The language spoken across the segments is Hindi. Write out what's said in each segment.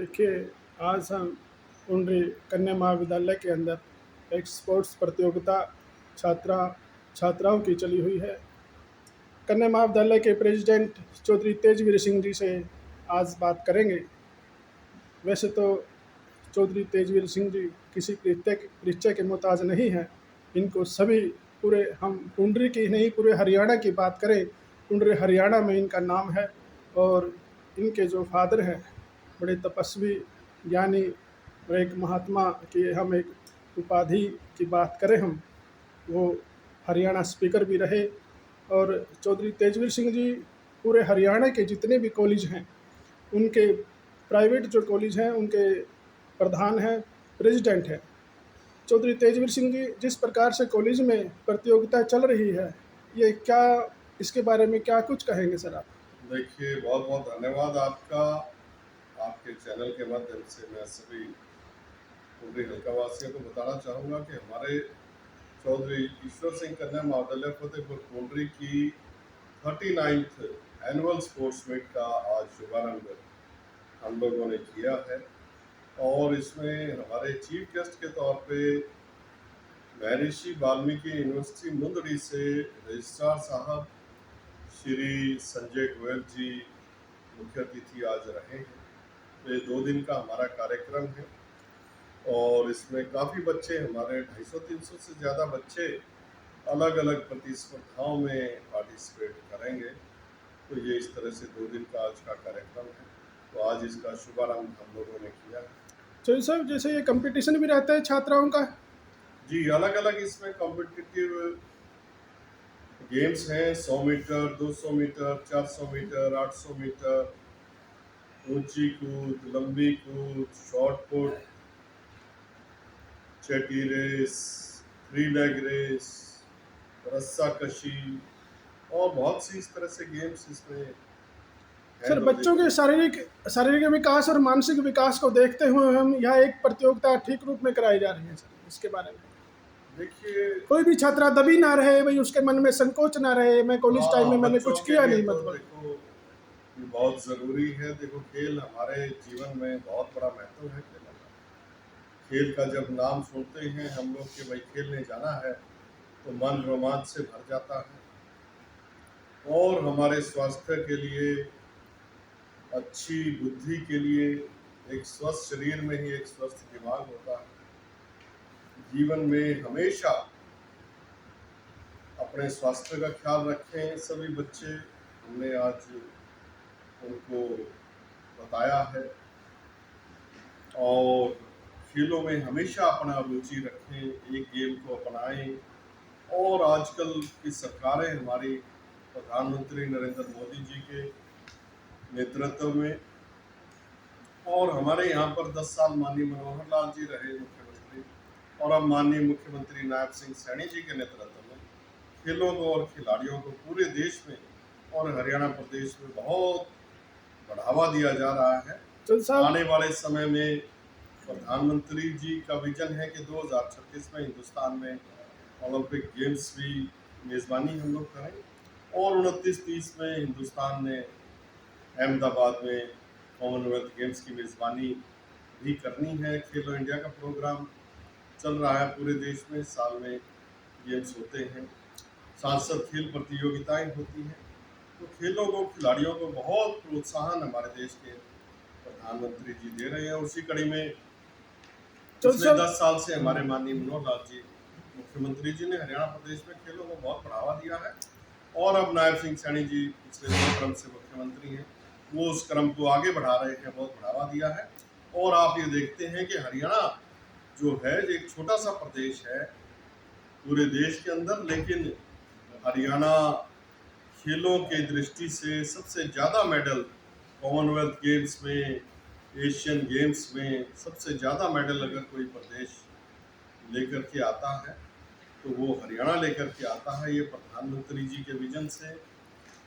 देखिए, आज हम उनरी कन्या महाविद्यालय के अंदर एक स्पोर्ट्स प्रतियोगिता छात्रा छात्राओं की चली हुई है। कन्या महाविद्यालय के प्रेसिडेंट चौधरी तेजवीर सिंह जी से आज बात करेंगे। वैसे तो चौधरी तेजवीर सिंह जी किसी परिचय के मोहताज नहीं हैं। इनको सभी पूरे हम पुंडरी की नहीं पूरे हरियाणा की बात करें, पुंडरी हरियाणा में इनका नाम है। और इनके जो फादर हैं बड़े तपस्वी ज्ञानी और एक महात्मा की हम एक उपाधि की बात करें हम, वो हरियाणा स्पीकर भी रहे। और चौधरी तेजवीर सिंह जी पूरे हरियाणा के जितने भी कॉलेज हैं उनके प्राइवेट जो कॉलेज हैं उनके प्रधान हैं, प्रेसिडेंट हैं। चौधरी तेजवीर सिंह जी जिस प्रकार से कॉलेज में प्रतियोगिता चल रही है, ये क्या इसके बारे में क्या कुछ कहेंगे सर आप? देखिए, बहुत बहुत धन्यवाद आपका। आपके चैनल के माध्यम से मैं सभी पूर्वी हल्का वासियों को बताना चाहूँगा कि हमारे चौधरी ईश्वर सिंह कन्या महाविद्यालय फतेहपुर पुंडरी की 39th एनुअल स्पोर्ट्स मीट का आज शुभारंभ हम लोगों ने किया है। और इसमें हमारे चीफ गेस्ट के तौर पे महर्षि वाल्मीकि यूनिवर्सिटी मुंदड़ी से रजिस्ट्रार साहब श्री संजय गोयल जी मुख्य अतिथि आज रहे हैं। तो ये 2 दिन का हमारा कार्यक्रम है और इसमें काफ़ी बच्चे, हमारे 250-300 से ज़्यादा बच्चे अलग अलग प्रतिस्पर्धाओं में पार्टिसिपेट करेंगे। तो ये इस तरह से 2 दिन का आज का कार्यक्रम है। तो आज इसका शुभारंभ हम लोगों ने किया है। तो सर जैसे ये कंपटीशन भी रहता है छात्राओं का? जी, अलग अलग इसमें कॉम्पिटिटिव गेम्स हैं। 100 मीटर, 200 मीटर, 400 मीटर, 800 मीटर, ऊंची कूद, लंबी कूद, शॉर्ट पुट, चेटी रेस, 3 लेग रेस, रस्सा कशी और बहुत सी इस तरह से गेम्स इसमें हैं। सर 2 दिन बच्चों के में शारीरिक शारीरिक विकास और मानसिक विकास को देखते हुए हम यह एक प्रतियोगिता ठीक रूप में कराई जा रही है सर, इसके बारे में देखिए, कोई भी छात्रा दबी ना रहे, भाई उसके मन में संकोच ना रहे, मैं कॉलेज टाइम में हाँ, मैंने बच्चों कुछ के किया लिए नहीं तो मतलब। देखो ये बहुत ज़रूरी है। देखो, खेल हमारे जीवन में बहुत बड़ा महत्व है। खेल का जब नाम सुनते हैं हम लोग कि भाई खेलने जाना है, तो मन रोमांच से भर जाता है। और हमारे स्वास्थ्य के लिए, अच्छी बुद्धि के लिए, एक स्वस्थ शरीर में ही एक स्वस्थ दिमाग होता है। जीवन में हमेशा अपने स्वास्थ्य का ख्याल रखें सभी बच्चे। हमने आज उनको बताया है। और खेलों में हमेशा अपना रुचि रखें, एक गेम को अपनाएं। और आजकल की सरकारें हमारी प्रधानमंत्री नरेंद्र मोदी जी के नेतृत्व में, और हमारे यहाँ पर 10 साल माननीय मनोहर लाल जी रहे मुख्यमंत्री, और अब माननीय मुख्यमंत्री नायब सिंह सैनी जी के नेतृत्व में खेलों को और खिलाड़ियों को पूरे देश में और हरियाणा प्रदेश में बहुत बढ़ावा दिया जा रहा है। चल साहब, आने वाले समय में प्रधानमंत्री जी का विजन है कि 2036 में हिंदुस्तान में ओलंपिक गेम्स भी मेज़बानी हम लोग करें, और 29-30 में हिंदुस्तान ने अहमदाबाद में कॉमनवेल्थ गेम्स की मेज़बानी भी करनी है। खेलो इंडिया का प्रोग्राम चल रहा है पूरे देश में, साल में गेम्स होते हैं, सांसद खेल प्रतियोगिताएं होती हैं। तो खेलों को, खिलाड़ियों को बहुत प्रोत्साहन हमारे देश के प्रधानमंत्री जी दे रहे हैं। उसी कड़ी में चल पिछले साहब, 10 साल से हमारे माननीय मनोहर लाल जी मुख्यमंत्री जी ने हरियाणा प्रदेश में खेलों को बहुत बढ़ावा दिया है। और अब नायब सिंह सैनी जी पिछले 2 क्रम से मुख्यमंत्री हैं, वो उस क्रम को आगे बढ़ा रहे हैं, बहुत बढ़ावा दिया है। और आप ये देखते हैं कि हरियाणा जो है एक छोटा सा प्रदेश है पूरे देश के अंदर, लेकिन हरियाणा खेलों के दृष्टि से सबसे ज़्यादा मेडल कॉमनवेल्थ गेम्स में, एशियन गेम्स में सबसे ज़्यादा मेडल अगर कोई प्रदेश लेकर के आता है तो वो हरियाणा लेकर के आता है। ये प्रधानमंत्री जी के विजन से,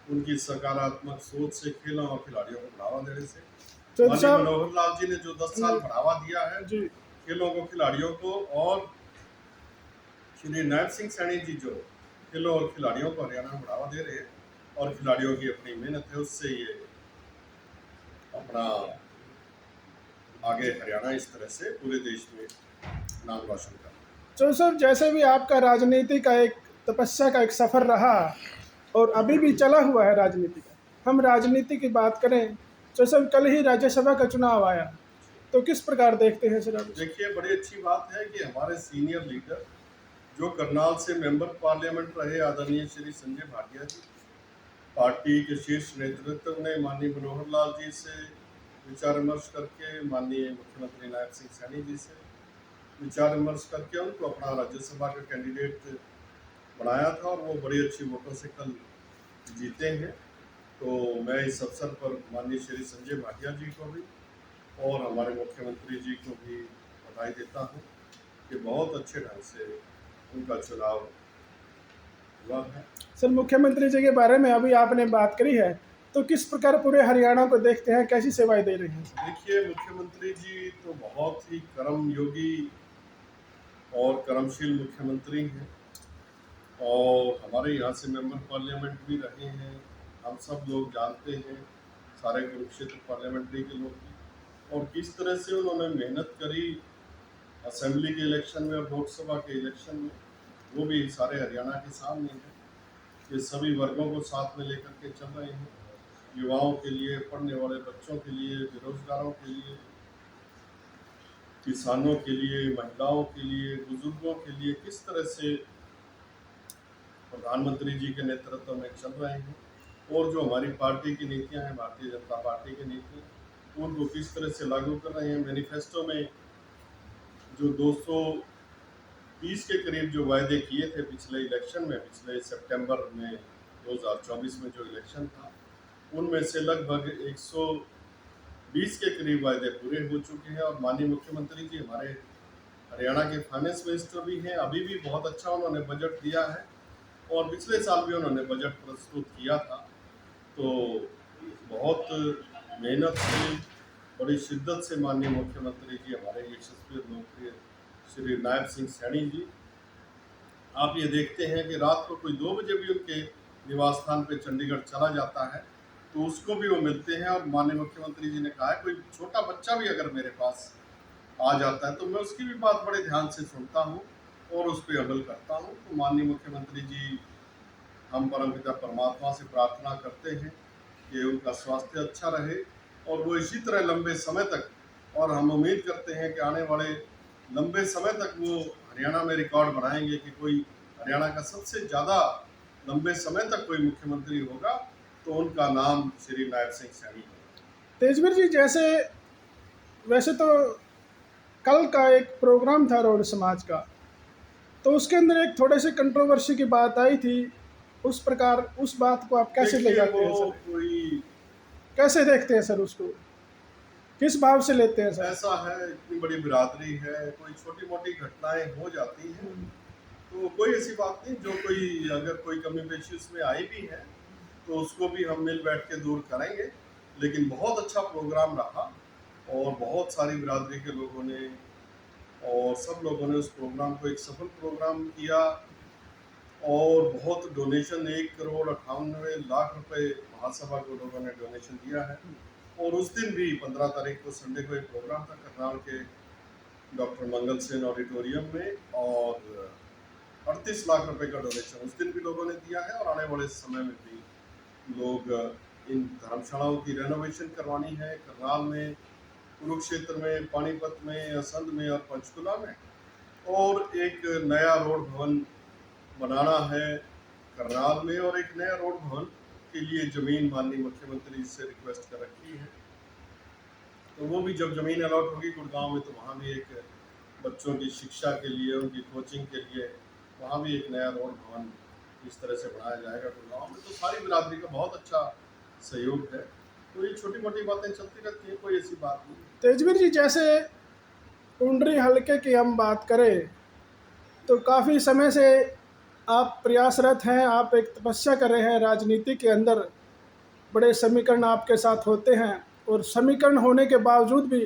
उनकी सकारात्मक सोच से, खेलों और खिलाड़ियों को बढ़ावा देने से। चल माननीय साहब। मनोहर लाल जी ने जो 10 साल बढ़ावा दिया है जी। खेलों को, खिलाड़ियों को, और श्री नायब सिंह सैनी जी जो खेलों और खिलाड़ियों को हरियाणा में बढ़ावा दे रहे हैं, और खिलाड़ियों की अपनी मेहनत है, उससे ये अपना आगे हरियाणा इस तरह से पूरे देश में नाम रोशन कर। तो सर जैसे भी आपका राजनीति का एक तपस्या का एक सफ़र रहा और अभी भी चला हुआ है राजनीति का, हम राजनीति की बात करें तो सर कल ही राज्यसभा का चुनाव आया, तो किस प्रकार देखते हैं सर आप? देखिए, बड़ी अच्छी बात है कि हमारे सीनियर लीडर जो करनाल से मेंबर पार्लियामेंट रहे आदरणीय श्री संजय भाटिया जी, पार्टी के शीर्ष नेतृत्व ने माननीय मनोहर लाल जी से विचार विमर्श करके, माननीय मुख्यमंत्री नायब सिंह सैनी जी से विचार विमर्श करके उनको अपना राज्यसभा का कैंडिडेट बनाया था और वो बड़ी अच्छी वोटों से कल जीते हैं। तो मैं इस अवसर पर माननीय श्री संजय भाटिया जी को भी और हमारे मुख्यमंत्री जी को भी बधाई देता हूँ कि बहुत अच्छे ढंग से उनका चुनाव हुआ है। सर मुख्यमंत्री जी के बारे में अभी आपने बात करी है, तो किस प्रकार पूरे हरियाणा को देखते हैं, कैसी सेवाएं दे रहे हैं सर? देखिए, मुख्यमंत्री जी तो बहुत ही कर्म योगी और कर्मशील मुख्यमंत्री हैं और हमारे यहाँ से मेंबर पार्लियामेंट भी रहे हैं। हम सब लोग जानते हैं, सारे कुरुक्षेत्र पार्लियामेंट्री के लोग भी, और किस तरह से उन्होंने मेहनत करी असेंबली के इलेक्शन में और लोकसभा के इलेक्शन में, वो भी सारे हरियाणा के सामने है। ये सभी वर्गों को साथ में लेकर के चल रहे हैं, युवाओं के लिए, पढ़ने वाले बच्चों के लिए, बेरोजगारों के लिए, किसानों के लिए, महिलाओं के लिए, बुजुर्गों के लिए, किस तरह से प्रधानमंत्री जी के नेतृत्व में चल रहे हैं और जो हमारी पार्टी की नीतियां हैं, भारतीय जनता पार्टी की नीतियां, उनको किस तरह से लागू कर रहे हैं। मैनिफेस्टो में जो 230 के करीब जो वायदे किए थे पिछले इलेक्शन में, पिछले सितंबर में 2024 में जो इलेक्शन था, उनमें से लगभग 120 के करीब वायदे पूरे हो चुके हैं। और माननीय मुख्यमंत्री जी हमारे हरियाणा के फाइनेंस मिनिस्टर भी हैं, अभी भी बहुत अच्छा उन्होंने बजट दिया है और पिछले साल भी उन्होंने बजट प्रस्तुत किया था। तो बहुत मेहनत से, बड़ी शिद्दत से माननीय मुख्यमंत्री जी हमारे यशस्वी और लोकप्रिय श्री नायब सिंह सैनी जी, आप ये देखते हैं कि रात को कोई 2 बजे भी उनके निवास स्थान पे चंडीगढ़ चला जाता है तो उसको भी वो मिलते हैं। और माननीय मुख्यमंत्री जी ने कहा है, कोई छोटा बच्चा भी अगर मेरे पास आ जाता है तो मैं उसकी भी बात बड़े ध्यान से सुनता हूँ और उस पर अमल करता हूँ। तो माननीय मुख्यमंत्री जी, हम परमपिता परमात्मा से प्रार्थना करते हैं कि उनका स्वास्थ्य अच्छा रहे और वो इसी तरह लंबे समय तक, और हम उम्मीद करते हैं कि आने वाले लंबे समय तक वो हरियाणा में रिकॉर्ड बनाएंगे कि कोई हरियाणा का सबसे ज़्यादा लंबे समय तक कोई मुख्यमंत्री होगा तो उनका नाम श्री नायब सिंह सैनी है। तेजवीर जी, जैसे वैसे तो कल का एक प्रोग्राम था रोड समाज का, तो उसके अंदर एक थोड़े से कंट्रोवर्सी की बात आई थी, उस प्रकार उस बात को आप कैसे ले जाते हैं सर? कैसे देखते हैं सर उसको, किस भाव से लेते हैं सर? ऐसा है, इतनी बड़ी बिरादरी है, कोई छोटी मोटी घटनाएं हो जाती हैं तो कोई ऐसी बात नहीं, जो कोई अगर कोई कमी पेशी उसमें आई भी है तो उसको भी हम मिल बैठ के दूर करेंगे। लेकिन बहुत अच्छा प्रोग्राम रहा और बहुत सारी बिरादरी के लोगों ने और सब लोगों ने उस प्रोग्राम को एक सफल प्रोग्राम किया और बहुत डोनेशन 1,98,00,000 रुपए महासभा को लोगों ने डोनेशन दिया है। और उस दिन भी 15 तारीख को संडे को एक प्रोग्राम था करनाल के डॉक्टर मंगल सेन ऑडिटोरियम में और 38 लाख रुपए का डोनेशन उस दिन भी लोगों ने दिया है। और आने वाले समय में भी लोग इन धर्मशालाओं की रेनोवेशन करवानी है करनाल में, कुरुक्षेत्र में, पानीपत में, असंध में और पंचकुला में, और एक नया रोड भवन बनाना है करनाल में और एक नया रोड भवन के लिए ज़मीन माननीय मुख्यमंत्री से रिक्वेस्ट कर रखी है। तो वो भी जब ज़मीन अलॉट होगी गुड़गांव में तो वहाँ भी एक बच्चों की शिक्षा के लिए, उनकी कोचिंग के लिए वहाँ भी एक नया रोड भवन इस तरह से बनाया जाएगा गुड़गांव में। तो सारी बिरादरी का बहुत अच्छा सहयोग है। तो ये छोटी मोटी बातें चलती रहती हैं, कोई ऐसी बात नहीं। तेजवीर जी, जैसे पुंडरी हलके की हम बात करें तो काफ़ी समय से आप प्रयासरत हैं, आप एक तपस्या कर रहे हैं राजनीति के अंदर, बड़े समीकरण आपके साथ होते हैं और समीकरण होने के बावजूद भी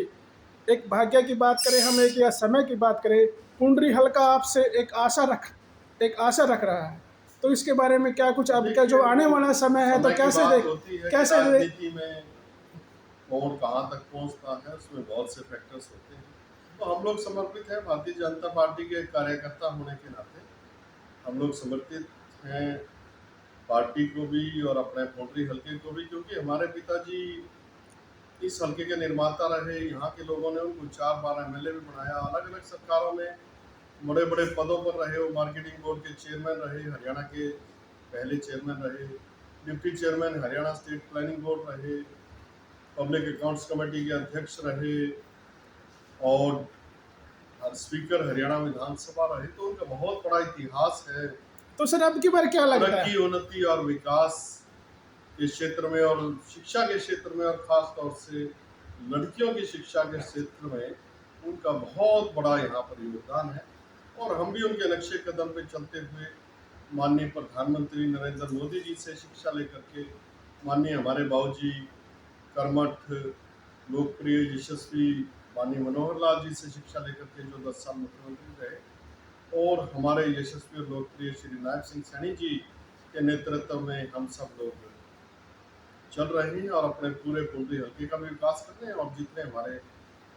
एक भाग्य की बात करें हम, एक या समय की बात करें, पुंडरी हलका आपसे एक आशा रख रहा है। तो इसके बारे में क्या कुछ आपका जो आने वाला समय है तो कैसे राजनीति में कौन कहाँ तक पहुँचता है, उसमें बहुत से फैक्टर्स होते हैं। तो हम लोग समर्पित हैं, भारतीय जनता पार्टी के कार्यकर्ता होने के नाते हम लोग समर्पित हैं पार्टी को भी और अपने पोल्ट्री हल्के को भी, क्योंकि हमारे पिताजी इस हल्के के निर्माता रहे। यहाँ के लोगों ने उनको 4 बार एमएलए भी बनाया, अलग अलग सरकारों में बड़े बड़े पदों पर रहे। वो मार्केटिंग बोर्ड के चेयरमैन रहे, हरियाणा के पहले चेयरमैन रहे, deputy chairman Haryana state planning board रहे, पब्लिक अकाउंट्स कमेटी के अध्यक्ष रहे और स्पीकर हरियाणा विधानसभा रहे। तो उनका बहुत बड़ा इतिहास है तो सर अब की बार क्या लगता है? तरक्की, उन्नति और विकास के क्षेत्र में और शिक्षा के क्षेत्र में, और खास तौर से लड़कियों की शिक्षा के क्षेत्र में उनका बहुत बड़ा यहाँ पर योगदान है। और हम भी उनके नक्शे कदम पे चलते हुए माननीय प्रधानमंत्री नरेंद्र मोदी जी से शिक्षा लेकर के, माननीय हमारे बाबूजी कर्मठ लोकप्रिय यशस्वी माननीय मनोहर लाल जी से शिक्षा लेकर के, जो 10 साल मुख्यमंत्री रहे, और हमारे यशस्वी और लोकप्रिय श्री नायब सिंह सैनी जी के नेतृत्व में हम सब लोग चल रहे हैं और अपने पूरे पोल्ट्री हल्के का भी विकास कर रहे हैं, और जितने हमारे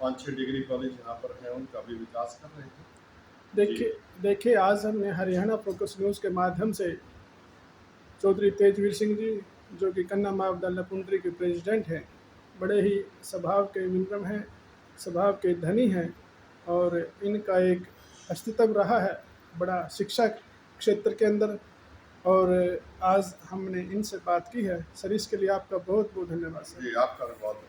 5-6 डिग्री कॉलेज यहाँ पर हैं उनका भी विकास कर रहे हैं। देखिए आज हमने हरियाणा फोकस न्यूज़ के माध्यम से चौधरी तेजवीर सिंह जी, जो कि कन्ना माव दल्ला पुंडरी के प्रेसिडेंट हैं, बड़े ही स्वभाव के विनम्र हैं, स्वभाव के धनी हैं, और इनका एक अस्तित्व रहा है बड़ा शिक्षा क्षेत्र के अंदर। और आज हमने इनसे बात की है। सर इसके लिए आपका बहुत बहुत धन्यवाद सर। जी, आपका भी बहुत